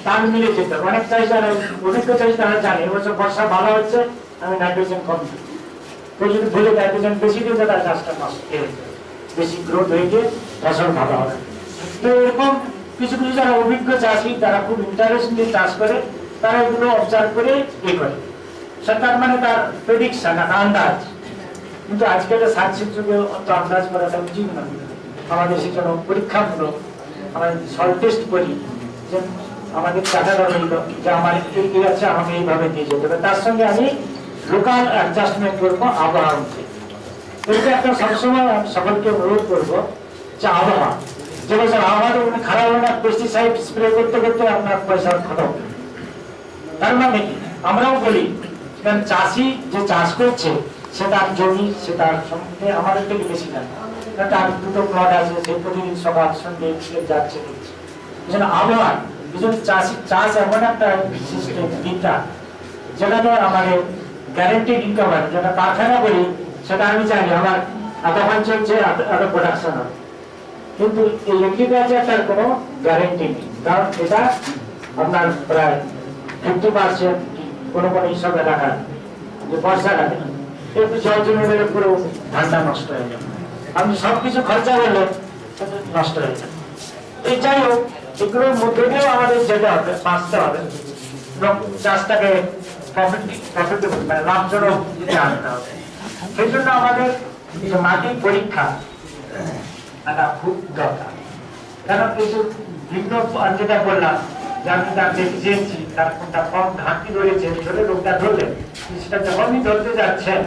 তাল মিলে যেত। অনেক চাষি যারা অভিজ্ঞ চাষি তারা জানে এবছর বর্ষা ভালো হচ্ছে, আমি নাইট্রোজেন কম দিই। কেউ যদি ভুলে নাইট্রোজেন বেশি দিতে তার গাছটা নষ্ট হয়ে যাবে, বেশি গ্রোথ হয়ে গিয়ে ফসল ভালো হবে। তো এরকম কিছু কিছু যারা অভিজ্ঞ চাষি তারা খুব ইন্টারেস্ট নিয়ে চাষ করে, তারা এগুলো অবজার্ভ করে ইয়ে করে। সরকার মানে তার প্রেডিকশন, আন্দাজ। কিন্তু আজকালের সায়েন্সের যুগে অত আন্দাজ করাটা উচিত না। আমাদের সেজন্য পরীক্ষামূলক আমরা সল্ট টেস্ট করি, যে আমাদের চাটাটা রইল যে আমার এই আছে, আমাকে এইভাবে দিয়ে যেতে হবে, তার সঙ্গে আমি লোকাল অ্যাডজাস্টমেন্ট করবো আবহাওয়া অনুযায়ী। এটা একটা সবসময় আমি সকলকে অনুরোধ করবো যে আবহাওয়া যে বছর আবহাওয়া খারাপ হবে না, পেস্টিসাইড স্প্রে করতে করতে আপনার পয়সা খতম। তার মানে কি আমরাও বলি চাষি যে চাষ করছে সে তার জমি, সে তার সম্বন্ধে আমাদের থেকে বেশি জানে। তার দুটো প্লট আছে, সে প্রতিদিন সকাল সন্ধ্যে যাচ্ছে দেখছে। আবহাওয়া চাষি চাষ এমন একটা সিস্টেম বিদ্যা যেখানে আমাদের গ্যারেন্টি ইনকাম আছে। যেটা কারখানা করি সেটা আমি জানি আমার এতক্ষণ চলছে, এত প্রোডাকশন হবে, কিন্তু এই এগ্রিকালচারটার কোনো গ্যারেন্টি নেই। কারণ এটা আপনার প্রায় 50% কোনো কোনো হিসাবে রাখা যে বর্ষা লাগে একটু জল জমে গেলে পুরো ধানটা নষ্ট হয়ে যাবে। আপনি সবকিছু খরচা করলে নষ্ট হয়ে যাবে। এই যাই হোক, এগুলোর মধ্যে দিয়েও আমাদের যেতে হবে, বাঁচতে হবে, চাষটাকে প্রফিটেবল মানে লাভজনক আনতে হবে। সেই জন্য আমাদের মাটির পরীক্ষা একটা খুব দরকার। কারণ কিছু ভিন্ন যেটা বললাম যে আমি তার দেখেছি তার কোনটা কম ঘাটতি ধরেছে, রোগটা ধরলেন, সেটা যখনই ধরতে যাচ্ছেন